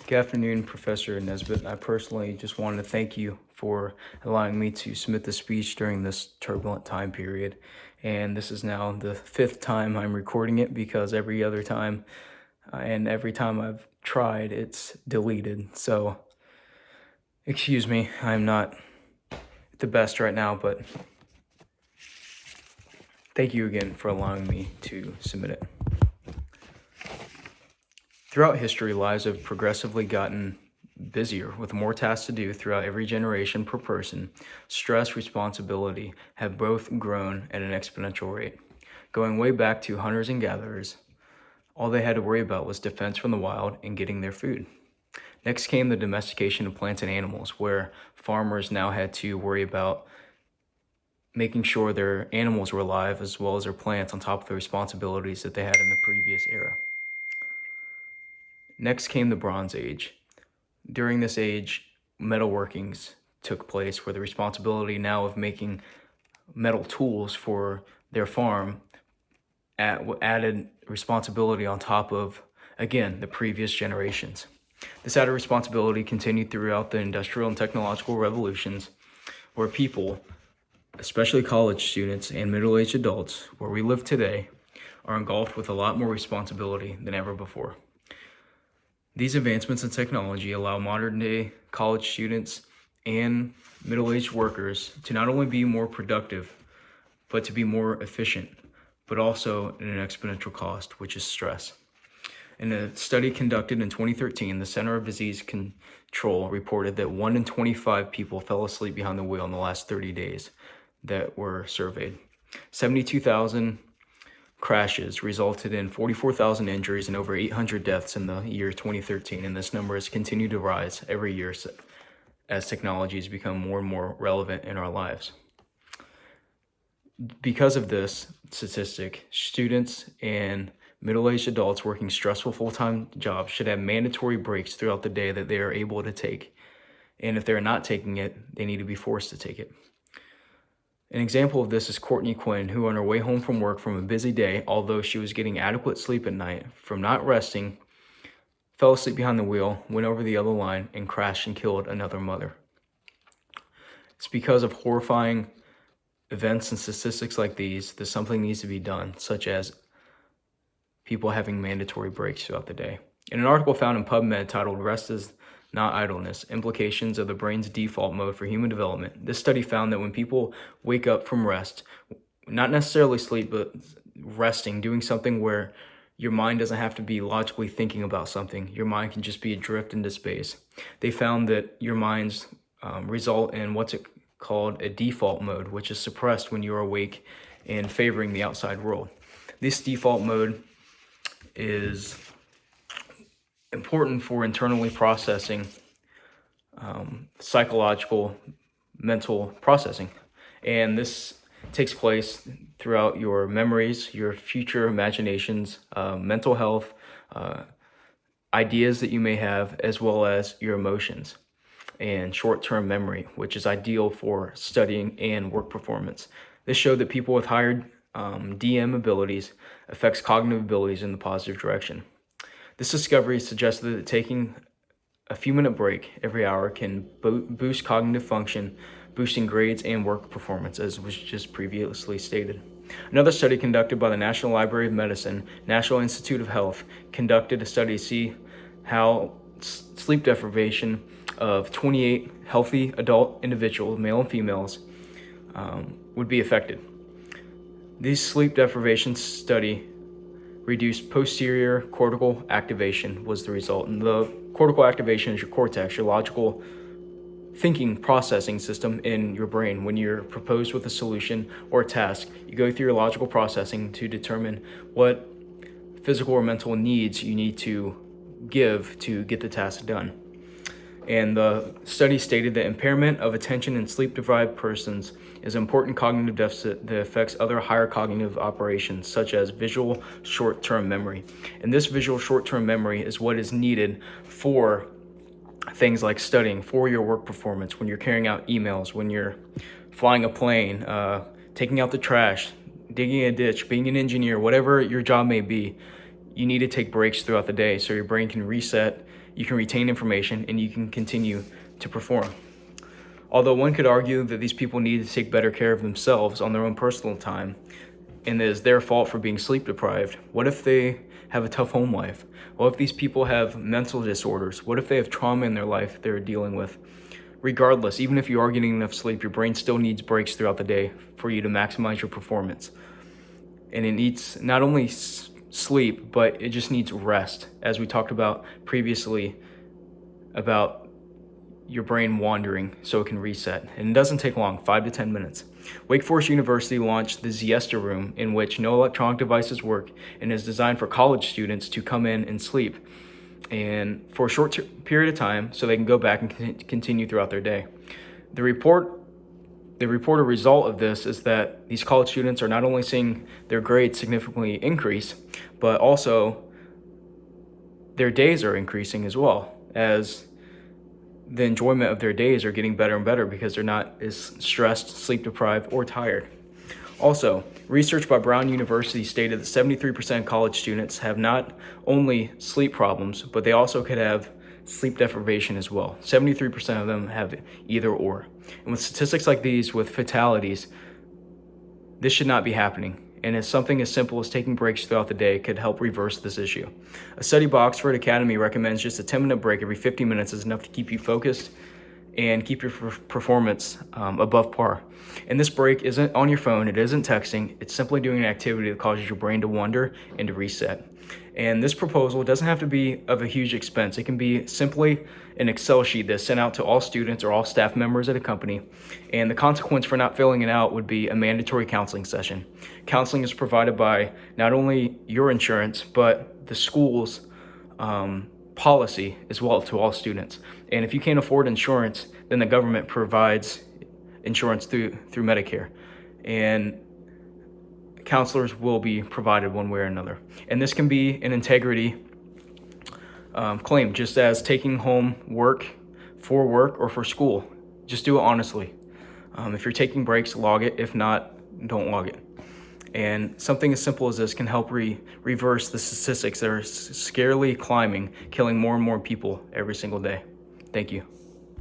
Good afternoon, Professor Nesbitt. I personally just wanted to thank you for allowing me to submit the speech during this turbulent time period. And this is now the fifth time I'm recording it because every other time and every time I've tried, it's deleted. So, excuse me, I'm not the best right now, but thank you again for allowing me to submit it. Throughout history, lives have progressively gotten busier with more tasks to do throughout every generation per person. Stress, responsibility have both grown at an exponential rate. Going way back to hunters and gatherers, all they had to worry about was defense from the wild and getting their food. Next came the domestication of plants and animals, where farmers now had to worry about making sure their animals were alive as well as their plants on top of the responsibilities that they had in the previous era. Next came the Bronze Age. During this age, metalworkings took place where the responsibility now of making metal tools for their farm added responsibility on top of, again, the previous generations. This added responsibility continued throughout the industrial and technological revolutions, where people, especially college students and middle-aged adults, where we live today, are engulfed with a lot more responsibility than ever before. These advancements in technology allow modern-day college students and middle-aged workers to not only be more productive, but to be more efficient, but also at an exponential cost, which is stress. In a study conducted in 2013, the Center of Disease Control reported that 1 in 25 people fell asleep behind the wheel in the last 30 days that were surveyed. 72,000 crashes resulted in 44,000 injuries and over 800 deaths in the year 2013, and this number has continued to rise every year as technology has become more and more relevant in our lives. Because of this statistic, students and middle-aged adults working stressful full-time jobs should have mandatory breaks throughout the day that they are able to take, and if they're not taking it, they need to be forced to take it. An example of this is Courtney Quinn, who on her way home from work from a busy day, although she was getting adequate sleep at night from not resting, fell asleep behind the wheel, went over the other line, and crashed and killed another mother. It's because of horrifying events and statistics like these that something needs to be done, such as people having mandatory breaks throughout the day. In an article found in PubMed titled "Rest is Not Idleness: Implications of the Brain's Default Mode for Human Development," this study found that when people wake up from rest, not necessarily sleep, but resting, doing something where your mind doesn't have to be logically thinking about something, your mind can just be adrift into space. They found that your minds result in what's called a default mode, which is suppressed when you're awake and favoring the outside world. This default mode is important for internally processing psychological, mental processing. And this takes place throughout your memories, your future imaginations, mental health, ideas that you may have, as well as your emotions and short-term memory, which is ideal for studying and work performance. This showed that people with higher DM abilities affects cognitive abilities in the positive direction. This discovery suggested that taking a few-minute break every hour can boost cognitive function, boosting grades and work performance, as was just previously stated. Another study conducted by the National Library of Medicine, National Institute of Health, conducted a study to see how sleep deprivation of 28 healthy adult individuals, male and females, would be affected. This sleep deprivation study reduced posterior cortical activation was the result. And the cortical activation is your cortex, your logical thinking processing system in your brain. When you're proposed with a solution or a task, you go through your logical processing to determine what physical or mental needs you need to give to get the task done. And the study stated that impairment of attention in sleep-deprived persons is an important cognitive deficit that affects other higher cognitive operations, such as visual short-term memory. And this visual short-term memory is what is needed for things like studying, for your work performance, when you're carrying out emails, when you're flying a plane, taking out the trash, digging a ditch, being an engineer, whatever your job may be. you need to take breaks throughout the day so your brain can reset, you can retain information, and you can continue to perform. Although one could argue that these people need to take better care of themselves on their own personal time, and it is their fault for being sleep deprived, what if they have a tough home life? What if these people have mental disorders? What if they have trauma in their life they're dealing with? Regardless, even if you are getting enough sleep, your brain still needs breaks throughout the day for you to maximize your performance. And it needs not only sleep, but it just needs rest, as we talked about previously about your brain wandering so it can reset. And it doesn't take long, 5 to 10 minutes. Wake Forest University launched the Siesta Room, in which no electronic devices work and is designed for college students to come in and sleep and for a short period of time so they can go back and continue throughout their day. The reported result of this is that these college students are not only seeing their grades significantly increase, but also their days are increasing as well, as the enjoyment of their days are getting better and better because they're not as stressed, sleep deprived, or tired. Also, research by Brown University stated that 73% of college students have not only sleep problems, but they also could have sleep deprivation as well. 73% of them have either or. And with statistics like these, with fatalities, this should not be happening. And as something as simple as taking breaks throughout the day could help reverse this issue. A study by Oxford Academy recommends just a 10-minute break every 50 minutes is enough to keep you focused and keep your performance above par. And this break isn't on your phone, it isn't texting, it's simply doing an activity that causes your brain to wander and to reset. And this proposal doesn't have to be of a huge expense. It can be simply an Excel sheet that's sent out to all students or all staff members at a company. And the consequence for not filling it out would be a mandatory counseling session. Counseling is provided by not only your insurance, but the school's policy as well to all students. And if you can't afford insurance, then the government provides insurance through Medicare. And counselors will be provided one way or another. And this can be an integrity claim, just as taking home work or for school. Just do it honestly. If you're taking breaks, log it. If not, don't log it. And something as simple as this can help reverse the statistics that are scarily climbing, killing more and more people every single day. Thank you.